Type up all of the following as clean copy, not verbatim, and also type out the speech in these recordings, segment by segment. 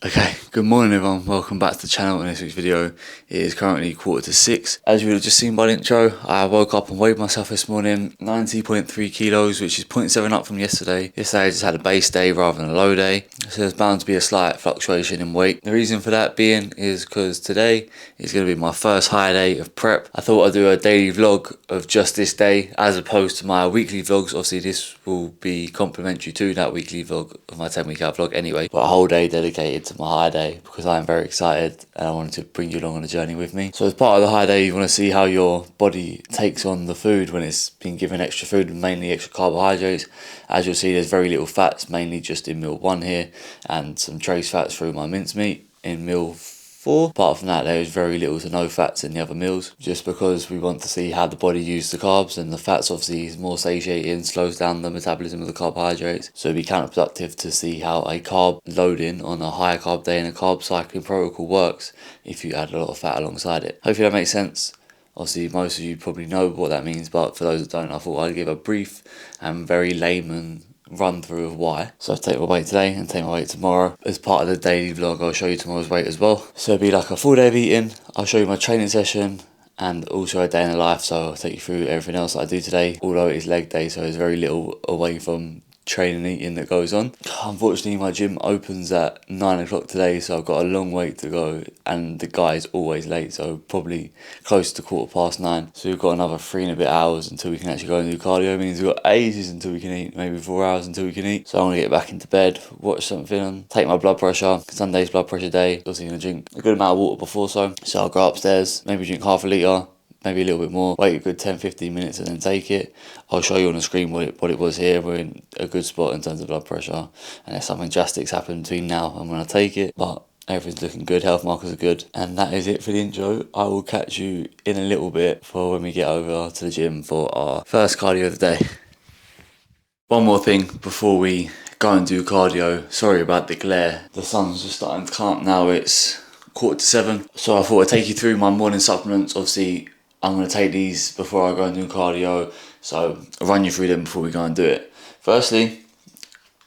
Okay, good morning everyone, welcome back to the channel. In this week's video, it is currently 5:45. As you would have just seen by the intro, I woke up and weighed myself this morning, 90.3 kilos, which is 0.7 up from yesterday. Yesterday I just had a base day rather than a low day, so there's bound to be a slight fluctuation in weight. The reason for that being is because today is going to be my first high day of prep. I thought I'd do a daily vlog of just this day as opposed to my weekly vlogs. Obviously this will be complementary to that weekly vlog of my 10-week out vlog anyway, but a whole day dedicated to my high day because I am very excited and I wanted to bring you along on a journey with me. So as part of the high day, you want to see how your body takes on the food when it's been given extra food, mainly extra carbohydrates. As you'll see, there's very little fats, mainly just in meal 1 here, and some trace fats through my mincemeat in meal 4. Apart from that, there is very little to no fats in the other meals, just because we want to see how the body uses the carbs, and the fats obviously is more satiating, slows down the metabolism of the carbohydrates, so it'd be counterproductive to see how a carb loading on a higher carb day and a carb cycling protocol works if you add a lot of fat alongside it. Hopefully that makes sense. Obviously most of you probably know what that means, but for those that don't, I thought I'd give a brief and very layman run through of why. So I take my weight today and take my weight tomorrow. As part of the daily vlog, I'll show you tomorrow's weight as well. So it'll be like a full day of eating. I'll show you my training session and also a day in the life. So I'll take you through everything else that I do today, although it is leg day, so there's very little away from training and eating that goes on. Unfortunately my gym opens at 9 o'clock today, so I've got a long wait to go, and the guy is always late, so probably close to 9:15. So we've got another 3 and a bit hours until we can actually go and do cardio. It means we've got ages until we can eat, maybe 4 hours until we can eat. So I'm gonna get back into bed, watch something, take my blood pressure. Sunday's blood pressure day. Obviously gonna drink a good amount of water before, so I'll go upstairs, maybe drink half a litre, maybe a little bit more, wait a good 10-15 minutes and then take it. I'll show you on the screen what it was here. We're in a good spot in terms of blood pressure, and if something drastic's happened between now and when I take it, but everything's looking good, health markers are good. And that is it for the intro. I will catch you in a little bit for when we get over to the gym for our first cardio of the day. One more thing before we go and do cardio. Sorry about the glare, the sun's just starting to come up now. It's 6:45, so I thought I'd take you through my morning supplements. Obviously I'm going to take these before I go and do cardio, so I'll run you through them before we go and do it. Firstly,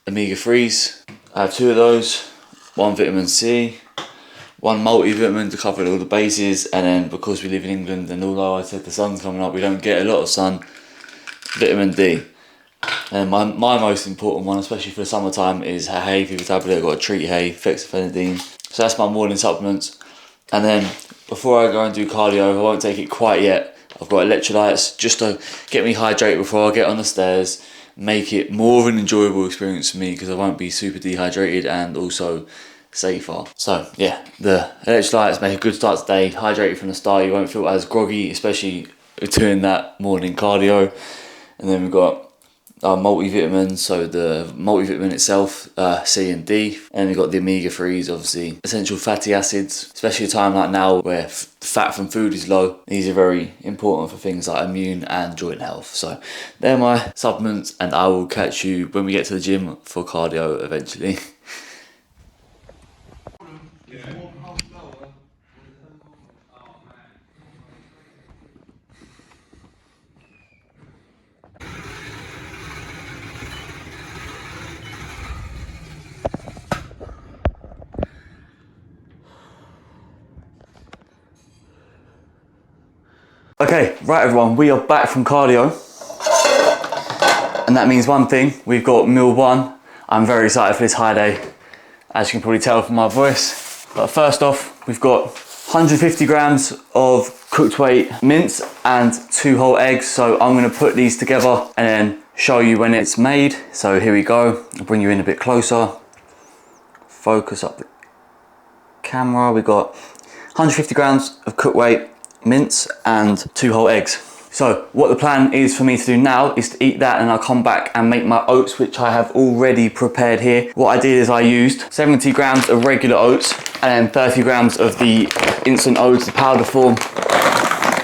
omega-3s. I have 2 of those, 1 vitamin C, 1 multivitamin to cover all the bases, and then because we live in England and although I said the sun's coming up, we don't get a lot of sun, vitamin D. And my most important one, especially for the summertime, is a hay fever tablet. I've got a treat hay, fexofenadine. So that's my morning supplements. And then before I go and do cardio, I won't take it quite yet. I've got electrolytes just to get me hydrated before I get on the stairs, make it more of an enjoyable experience for me because I won't be super dehydrated, and also safer. So yeah, the electrolytes make a good start to the day, hydrated from the start. You won't feel as groggy, especially doing that morning cardio. And then we've got multivitamins, so the multivitamin itself, C and D, and we've got the omega-3s, obviously essential fatty acids, especially a time like now where fat from food is low. These are very important for things like immune and joint health. So they're my supplements, and I will catch you when we get to the gym for cardio eventually. Okay, right everyone, we are back from cardio, and that means one thing: we've got meal 1. I'm very excited for this high day, as you can probably tell from my voice. But first off, we've got 150 grams of cooked weight mince and 2 whole eggs. So I'm going to put these together and then show you when it's made. So here we go. I'll bring you in a bit closer. Focus up the camera. We've got 150 grams of cooked weight mince and 2 whole eggs. So what the plan is for me to do now is to eat that, and I'll come back and make my oats, which I have already prepared here. What I did is I used 70 grams of regular oats and then 30 grams of the instant oats, the powder form,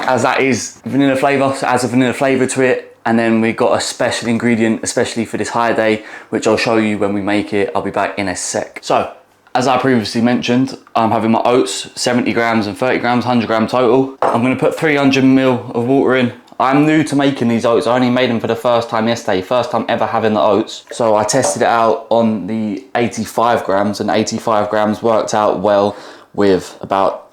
as that is vanilla flavour, so it adds a vanilla flavour to it. And then we got a special ingredient, especially for this high day, which I'll show you when we make it. I'll be back in a sec. So as I previously mentioned, I'm having my oats, 70 grams and 30 grams, 100 gram total. I'm going to put 300 ml of water in. I'm new to making these oats. I only made them for the first time yesterday, first time ever having the oats. So I tested it out on the 85 grams, and 85 grams worked out well with about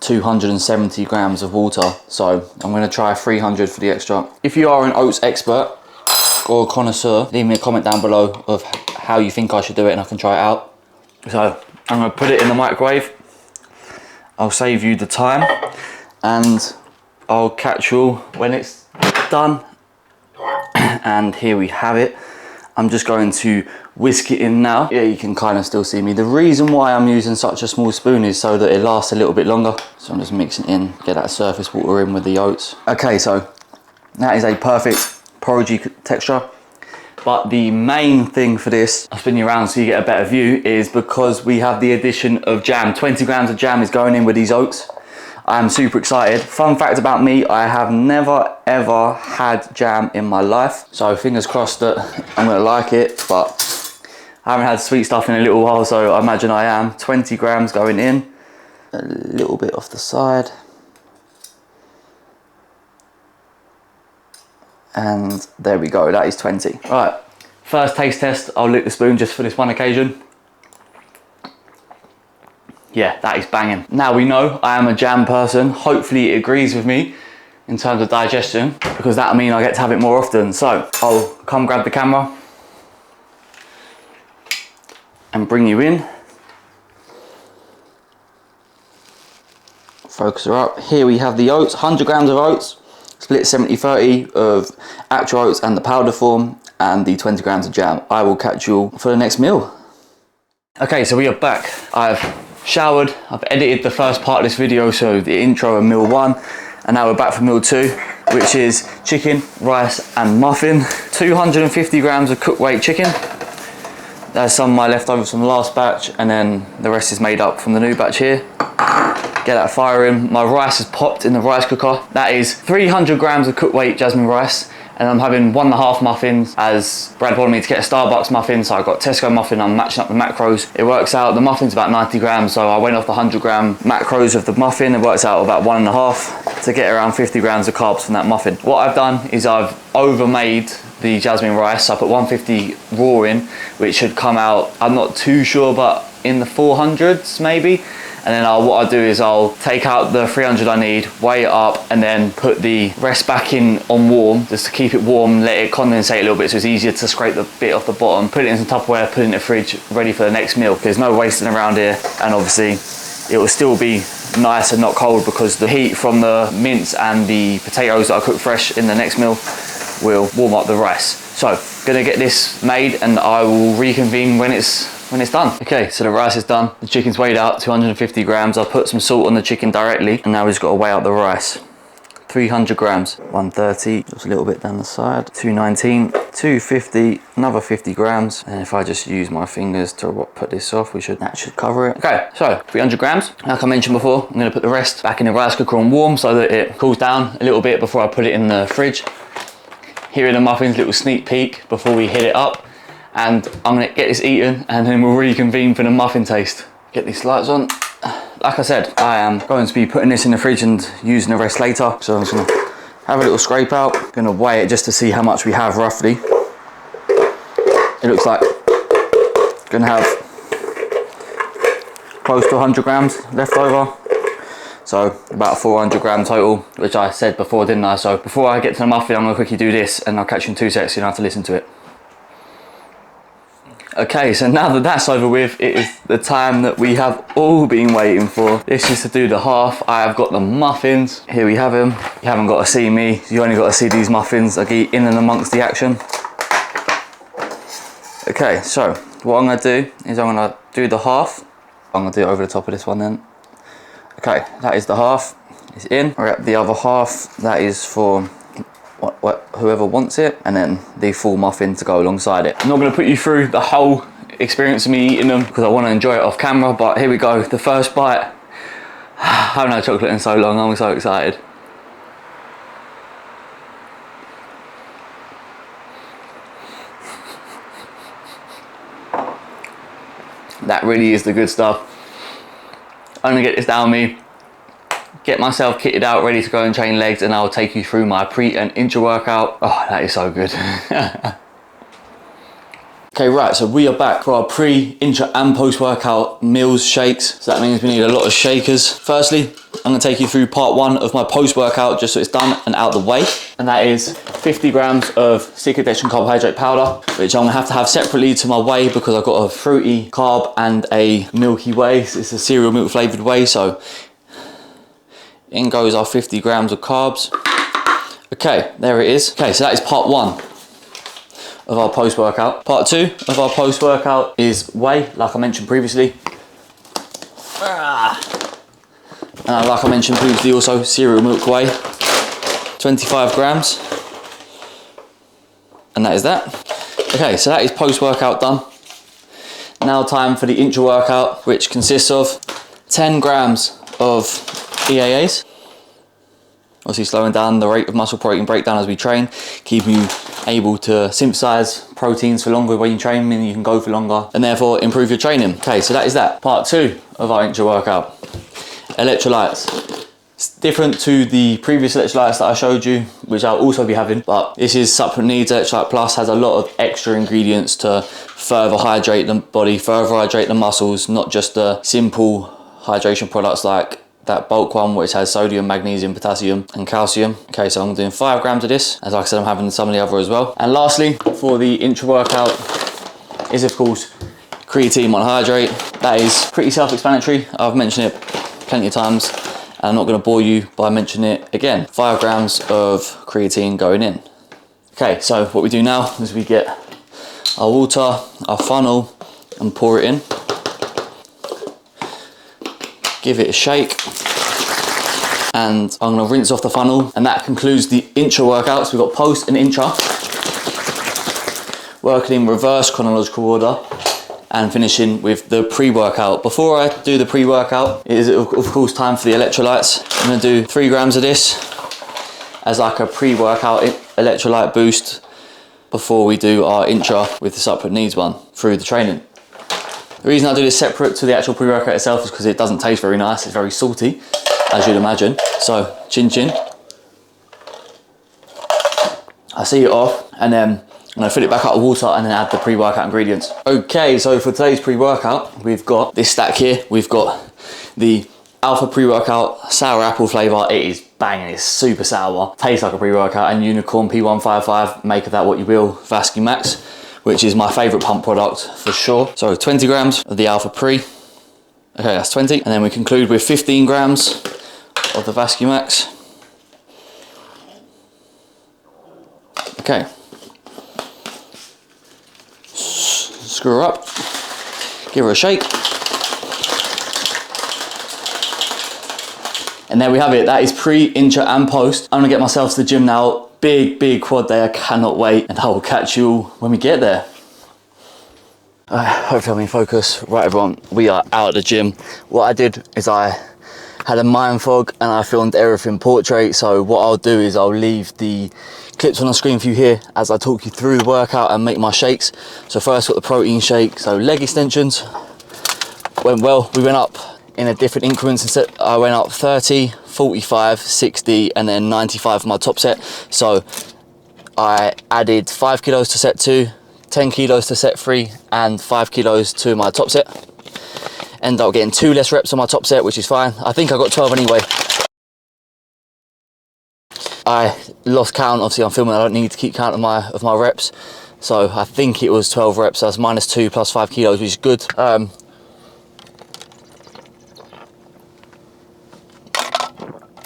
270 grams of water. So I'm gonna try 300 for the extra. If you are an oats expert or a connoisseur, leave me a comment down below of how you think I should do it and I can try it out. So I'm gonna put it in the microwave. I'll save you the time and I'll catch you all when it's done. And here we have it. I'm just going to whisk it in now. Yeah, you can kind of still see me. The reason why I'm using such a small spoon is so that it lasts a little bit longer. So I'm just mixing in, get that surface water in with the oats. Okay, so that is a perfect porridge texture. But the main thing for this, I'll spin you around so you get a better view, is because we have the addition of jam. 20 grams of jam is going in with these oats. I am super excited. Fun fact about me, I have never ever had jam in my life. So fingers crossed that I'm gonna like it, but I haven't had sweet stuff in a little while, so I imagine I am. 20 grams going in, a little bit off the side. And there we go, that is 20. Right, first taste test, I'll lick the spoon just for this one occasion. Yeah, that is banging. Now we know I am a jam person. Hopefully it agrees with me in terms of digestion, because that'll mean I get to have it more often. So I'll come grab the camera and bring you in. Focus her up. Here we have the oats, 100 grams of oats, split 70-30 of actual oats and the powder form, and the 20 grams of jam. I will catch you all for the next meal. Okay, so we are back. I've showered, I've edited the first part of this video, so the intro and meal 1, and now we're back for meal 2, which is chicken, rice and muffin. 250 grams of cooked weight chicken. There's some of my leftovers from the last batch, and then the rest is made up from the new batch here. Get that fire in. My rice is popped in the rice cooker. That is 300 grams of cooked weight jasmine rice, and I'm having 1.5 muffins, as Brad wanted me to get a Starbucks muffin, so I got Tesco muffin. I'm matching up the macros. It works out, the muffin's about 90 grams, so I went off the 100 gram macros of the muffin. It works out about 1.5 to get around 50 grams of carbs from that muffin. What I've done is I've overmade the jasmine rice. I put 150 raw in, which should come out, I'm not too sure, but in the 400s maybe. And then what I'll do is I'll take out the 300 I need, weigh it up, and then put the rest back in on warm, just to keep it warm, let it condensate a little bit so it's easier to scrape the bit off the bottom. Put it in some Tupperware, put it in the fridge, ready for the next meal. There's no wasting around here, and obviously it will still be nice and not cold, because the heat from the mince and the potatoes that I cook fresh in the next meal will warm up the rice. So, gonna get this made and I will reconvene when it's done. Okay, so the rice is done. The chicken's weighed out, 250 grams. I put some salt on the chicken directly, and now we've just got to weigh out the rice. 300 grams, 130, just a little bit down the side, 219, 250, another 50 grams. And if I just use my fingers to put this off, that should cover it. Okay, so 300 grams. Like I mentioned before, I'm gonna put the rest back in the rice cooker on warm so that it cools down a little bit before I put it in the fridge. Here are the muffins, little sneak peek before we hit it up. And I'm gonna get this eaten and then we'll reconvene for the muffin taste. Get these lights on. Like I said, I am going to be putting this in the fridge and using the rest later. So I'm just gonna have a little scrape out. Gonna weigh it just to see how much we have roughly. It looks like gonna have close to 100 grams left over. So about 400 gram total, which I said before, didn't I? So before I get to the muffin, I'm gonna quickly do this and I'll catch you in 2 seconds so you don't have to listen to it. Okay, so now that that's over with, it is the time that we have all been waiting for. This is to do the half. I have got the muffins. Here we have them. You haven't got to see me. You only got to see these muffins. I get in and amongst the action. Okay, so what I'm gonna do is I'm gonna do the half. I'm gonna do it over the top of this one then. Okay, that is the half. It's in. We're at the other half. That is for whoever wants it, and then the full muffin to go alongside it. I'm not going to put you through the whole experience of me eating them because I want to enjoy it off camera, but here we go. The first bite. I haven't had chocolate in so long. I'm so excited. That really is the good stuff. I'm gonna get this down me. get myself kitted out, ready to go and train legs, and I'll take you through my pre and intra workout. Oh, that is so good. Okay, right, so we are back for our pre, intra and post workout meals, shakes. So that means we need a lot of shakers. Firstly, I'm gonna take you through part 1 of my post workout just so it's done and out the way. And that is 50 grams of cyclodextrin carbohydrate powder, which I'm gonna have to have separately to my whey because I've got a fruity carb and a milky whey. It's a cereal milk flavored whey, so in goes our 50 grams of carbs. Okay, there it is. Okay, so that is part 1 of our post-workout. Part 2 of our post-workout is whey, like I mentioned previously. Like I mentioned previously also, cereal milk whey. 25 grams. And that is that. Okay, so that is post-workout done. Now time for the intra-workout, which consists of 10 grams of EAAs. Obviously slowing down the rate of muscle protein breakdown as we train, keeping you able to synthesize proteins for longer when you train, meaning you can go for longer and therefore improve your training. Okay, so that is that. Part 2 of our intra workout. Electrolytes. It's different to the previous electrolytes that I showed you, which I'll also be having, but this is Supplement Needs Electrolyte Plus, has a lot of extra ingredients to further hydrate the body, further hydrate the muscles, not just the simple hydration products like that bulk one which has sodium, magnesium, potassium and calcium. Okay, so I'm doing 5 grams of this. As like I said, I'm having some of the other as well. And lastly, for the intra workout is of course creatine monohydrate. That is pretty self-explanatory. I've mentioned it plenty of times and I'm not going to bore you by mentioning it again. 5 grams of creatine going in. Okay, so what we do now is we get our water, our funnel and pour it in. Give it a shake, and I'm gonna rinse off the funnel, and that concludes the intra workout. So we've got post and intra, working in reverse chronological order, and finishing with the pre-workout. Before I do the pre-workout, it is of course time for the electrolytes. I'm gonna do 3 grams of this as like a pre-workout electrolyte boost before we do our intra with the Supplement Needs one through the training. The reason I do this separate to the actual pre-workout itself is because it doesn't taste very nice. It's very salty, as you'd imagine. So, chin chin. I see it off, and then I'm gonna fill it back up with water and then add the pre-workout ingredients. Okay, so for today's pre-workout, we've got this stack here. We've got the Alpha pre-workout sour apple flavor. It is banging, it's super sour. Tastes like a pre-workout. And Unicorn P155, make of that what you will, Vasky Max, which is my favorite pump product for sure. So 20 grams of the Alpha Pre. Okay, that's 20. And then we conclude with 15 grams of the Vasky Max. Okay. Screw her up. Give her a shake. And there we have it. That is pre, intra and post. I'm gonna get myself to the gym now. Big quad day, I cannot wait, and I will catch you all when we get there. Hopefully I'm in focus. Right everyone, we are out at the gym. What I did is I had a mind fog and I filmed everything portrait, so what I'll do is I'll leave the clips on the screen for you here as I talk you through the workout and make my shakes. So first got the protein shake, so leg extensions went well. We went up in a different increments. Instead I went up 30, 45, 60 and then 95 for my top set. So I added 5 kilos to set 2, 10 kilos to set 3 and 5 kilos to my top set. Ended up getting 2 less reps on my top set, which is fine. I think I got 12 anyway. I lost count, obviously I'm filming, I don't need to keep count of my reps. So I think it was 12 reps, so that's -2 plus 5 kilos, which is good.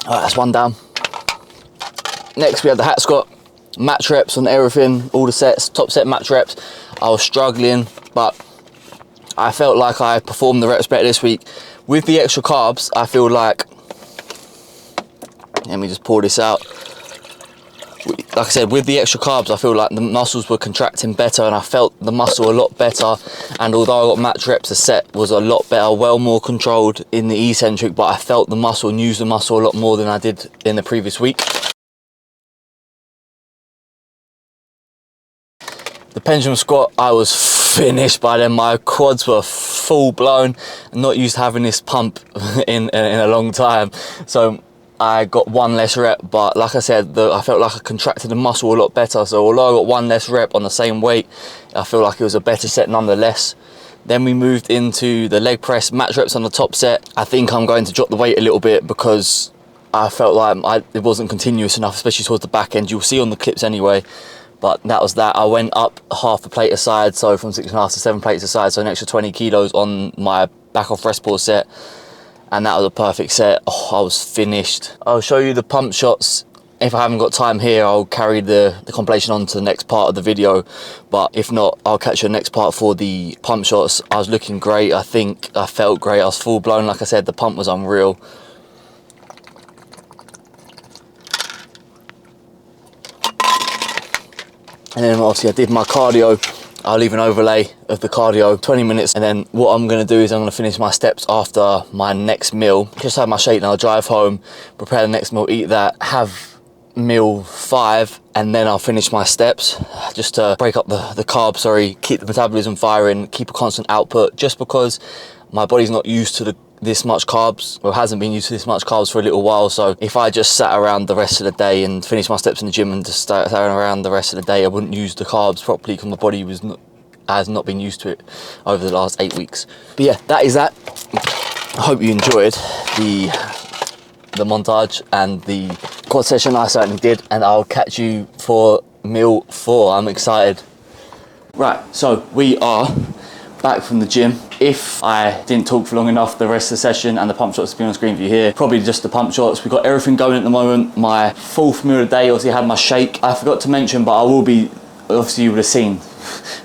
Alright, that's one down. Next we had the hat squat, match reps on everything, all the sets, top set match reps. I was struggling, but I felt like I performed the reps better this week. With the extra carbs, I feel like, let me just pour this out. Like I said, with the extra carbs, I feel like the muscles were contracting better and I felt the muscle a lot better. And although I got match reps, the set was a lot better, well more controlled in the eccentric, but I felt the muscle and used the muscle a lot more than I did in the previous week. The pendulum squat, I was finished by then. My quads were full blown. I'm not used to having this pump in a long time. So I got one less rep, but like I said, I felt like I contracted the muscle a lot better. So although I got one less rep on the same weight, I feel like it was a better set nonetheless. Then we moved into the leg press, max reps on the top set. I think I'm going to drop the weight a little bit because I felt like it wasn't continuous enough, especially towards the back end. You'll see on the clips anyway. But that was that. I went up half a plate a side, so from 6.5 to 7 plates a side, so an extra 20 kilos on my back off rest pause set. And that was a perfect set. Oh, I was finished. I'll show you the pump shots. If I haven't got time here, I'll carry the compilation on to the next part of the video. But if not, I'll catch you the next part for the pump shots. I was looking great. I think I felt great. I was full blown. Like I said, the pump was unreal. And then obviously I did my cardio. I'll leave an overlay of the cardio, 20 minutes. And then what I'm gonna do is I'm gonna finish my steps after my next meal. Just have my shake and I'll drive home, prepare the next meal, eat that, have meal 5, and then I'll finish my steps just to break up the carbs, sorry, keep the metabolism firing, keep a constant output, just because my body's not used to this much carbs, or hasn't been used to this much carbs for a little while. So if I just sat around the rest of the day and finished my steps in the gym and just sat around the rest of the day, I wouldn't use the carbs properly because my body has not been used to it over the last 8 weeks. But yeah, that is that. I hope you enjoyed the montage and the quad session. I certainly did, and I'll catch you for meal 4. I'm excited. Right, so we are back from the gym. If I didn't talk for long enough, the rest of the session and the pump shots have been on screen for you here. Probably just the pump shots. We've got everything going at the moment. My 4th meal of the day, obviously I had my shake. I forgot to mention, but I will be, obviously you would have seen,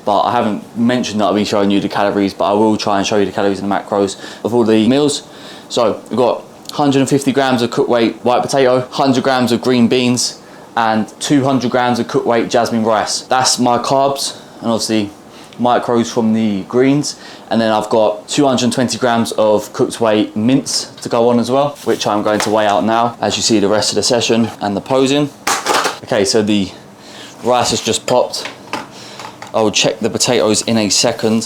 but I haven't mentioned that I'll be showing you the calories, but I will try and show you the calories and the macros of all the meals. So we've got 150 grams of cooked weight white potato, 100 grams of green beans, and 200 grams of cooked weight jasmine rice. That's my carbs, and obviously micros from the greens. And then I've got 220 grams of cooked weight mince to go on as well, which I'm going to weigh out now as you see the rest of the session and the posing. Okay, so the rice has just popped. I will check the potatoes in a second.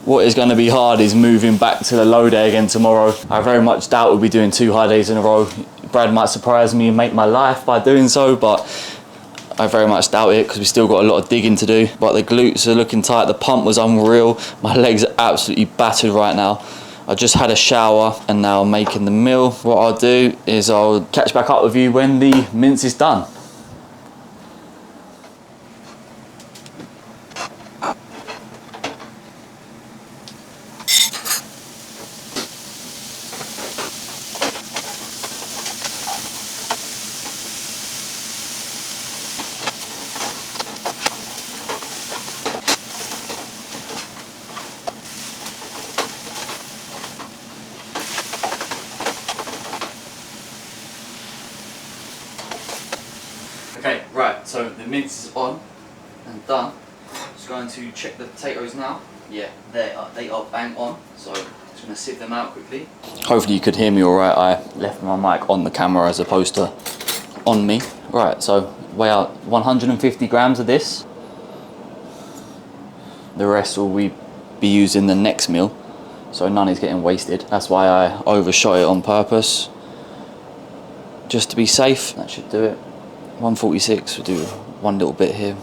What is going to be hard is moving back to the low day again tomorrow. I very much doubt we'll be doing 2 high days in a row. Brad might surprise me and make my life by doing so, but I very much doubt it because we still got a lot of digging to do. But the glutes are looking tight. The pump was unreal. My legs are absolutely battered right now. I just had a shower and now I'm making the meal. What I'll do is I'll catch back up with you when the mince is done. Okay, right, so the mince is on and done. Just going to check the potatoes now. Yeah, they are bang on, so just going to sieve them out quickly. Hopefully you could hear me alright. I left my mic on the camera as opposed to on me. Right, so weigh out 150 grams of this. The rest will be used in the next meal, so none is getting wasted. That's why I overshot it on purpose, just to be safe. That should do it. 146, we'll do one little bit here.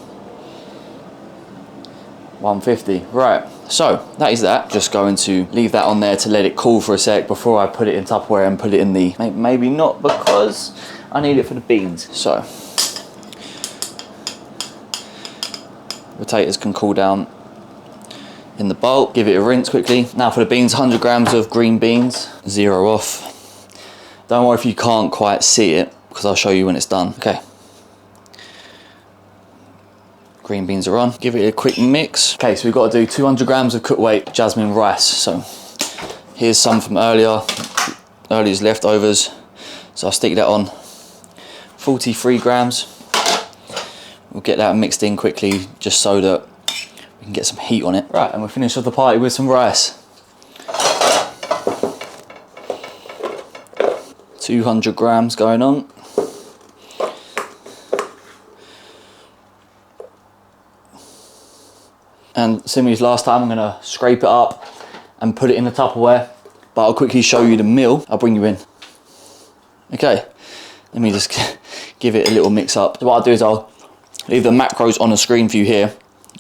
150, right, so that is that. Just going to leave that on there to let it cool for a sec before I put it in Tupperware and put it in the, maybe not, because I need it for the beans. So potatoes can cool down in the bowl. Give it a rinse quickly. Now for the beans, 100 grams of green beans, 0 off. Don't worry if you can't quite see it, because I'll show you when it's done. Okay. Green beans are on. Give it a quick mix. Okay, so we've got to do 200 grams of cooked weight jasmine rice. So here's some from earlier's leftovers. So I'll stick that on. 43 grams. We'll get that mixed in quickly just so that we can get some heat on it. Right, and we'll finish off the party with some rice. 200 grams going on. and similar as last time, I'm gonna scrape it up and put it in the Tupperware. But I'll quickly show you the meal. I'll bring you in. Okay, let me just give it a little mix up. So what I'll do is I'll leave the macros on the screen for you here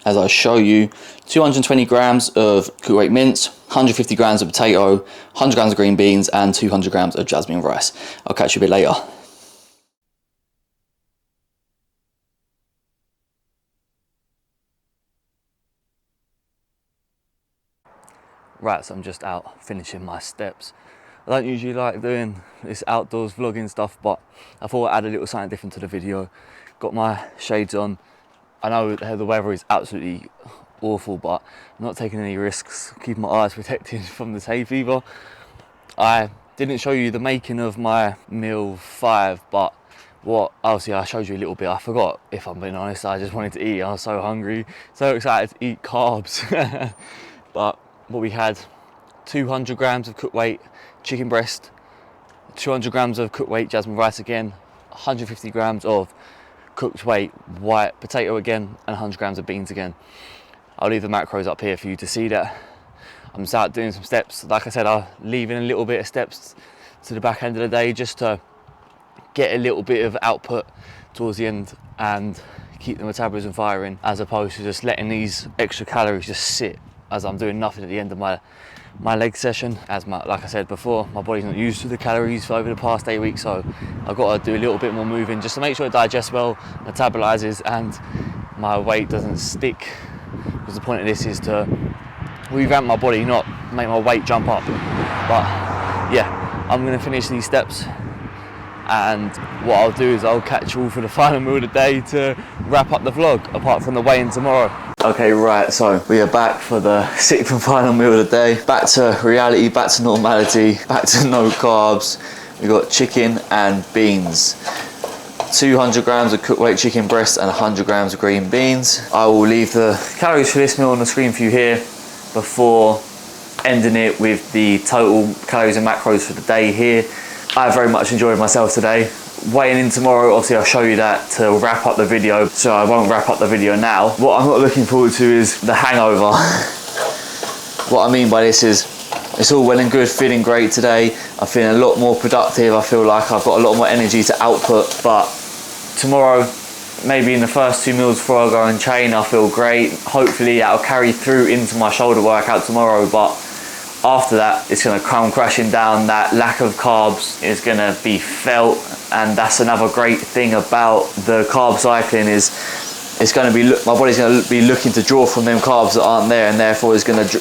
as I show you 220 grams of cooked weight mince, 150 grams of potato, 100 grams of green beans, and 200 grams of jasmine rice. I'll catch you a bit later. Right, so I'm just out finishing my steps. I don't usually like doing this outdoors vlogging stuff, but I thought I'd add a little something different to the video. Got my shades on. I know the weather is absolutely awful, but I'm not taking any risks, keeping my eyes protected from this hay fever. I didn't show you the making of my meal 5, but obviously I showed you a little bit. I forgot, if I'm being honest. I just wanted to eat. I was so hungry, so excited to eat carbs. But what we had, 200 grams of cooked weight chicken breast, 200 grams of cooked weight jasmine rice again, 150 grams of cooked weight white potato again, and 100 grams of beans again. I'll leave the macros up here for you to see that. I'm just out doing some steps. Like I said, I'm leaving a little bit of steps to the back end of the day just to get a little bit of output towards the end and keep the metabolism firing, as opposed to just letting these extra calories just sit as I'm doing nothing at the end of my leg session. Like I said before, my body's not used to the calories for over the past 8 weeks, so I've got to do a little bit more moving just to make sure it digests well, metabolizes, and my weight doesn't stick. Because the point of this is to revamp my body, not make my weight jump up. But yeah, I'm going to finish these steps, and what I'll do is I'll catch you all for the final meal of the day to wrap up the vlog, apart from the weigh-in tomorrow. Okay, right, so we are back for the 6th and final meal of the day. Back to reality, back to normality, back to no carbs. We got chicken and beans. 200 grams of cooked weight chicken breast and 100 grams of green beans. I will leave the calories for this meal on the screen for you here before ending it with the total calories and macros for the day here. I very much enjoyed myself today. Weighing in tomorrow, obviously I'll show you that to wrap up the video, so I won't wrap up the video now. What I'm not looking forward to is the hangover. What I mean by this is, it's all well and good feeling great today. I'm feeling a lot more productive. I feel like I've got a lot more energy to output, but tomorrow, maybe in the first 2 meals before I go and train, I feel great. Hopefully that'll carry through into my shoulder workout tomorrow, but after that, it's going to come crashing down. That lack of carbs is going to be felt, and that's another great thing about the carb cycling is it's going to be, my body's going to be looking to draw from them carbs that aren't there, and therefore is going to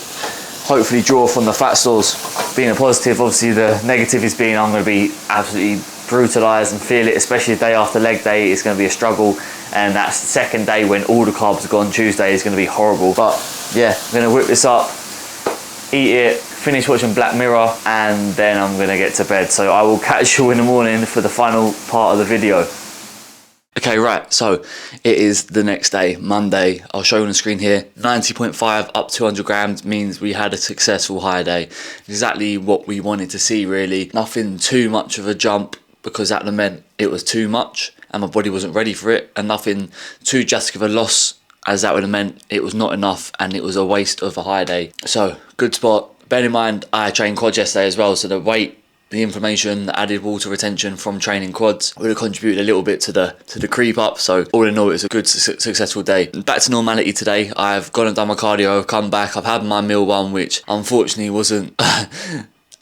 hopefully draw from the fat stores. Being a positive, obviously the negative is being I'm going to be absolutely brutalized and feel it, especially the day after leg day. It's going to be a struggle, and that second day when all the carbs are gone, Tuesday, is going to be horrible. But yeah, I'm going to whip this up, eat it, finish watching Black Mirror, and then I'm gonna get to bed. So I will catch you in the morning for the final part of the video. Okay, right, so it is the next day, Monday. I'll show you on the screen here. 90.5 up 200 grams means we had a successful high day. Exactly what we wanted to see, really. Nothing too much of a jump, because that meant it was too much and my body wasn't ready for it, and nothing too drastic of a loss, as that would have meant it was not enough and it was a waste of a high day. So good spot. Bear in mind, I trained quads yesterday as well, so the weight, the inflammation, the added water retention from training quads would have contributed a little bit to the creep up. So all in all, it's a good successful day. Back to normality today. I've gone and done my cardio, I've come back, I've had my meal 1, which unfortunately wasn't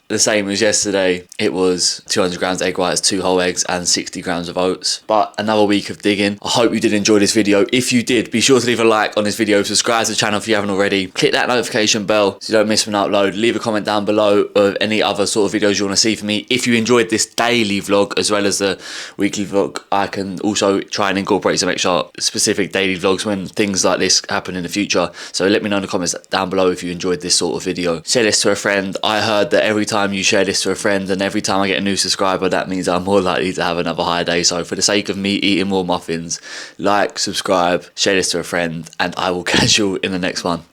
the same as yesterday. It was 200 grams egg whites, 2 whole eggs, and 60 grams of oats. But another week of digging. I hope you did enjoy this video. If you did, be sure to leave a like on this video, subscribe to the channel if you haven't already, click that notification bell so you don't miss an upload, leave a comment down below of any other sort of videos you want to see from me. If you enjoyed this daily vlog as well as the weekly vlog, I can also try and incorporate some extra specific daily vlogs when things like this happen in the future. So let me know in the comments down below if you enjoyed this sort of video. Share this to a friend. I heard that every time you share this to a friend and every time I get a new subscriber, that means I'm more likely to have another high day. So for the sake of me eating more muffins, like, subscribe, share this to a friend, and I will catch you in the next one.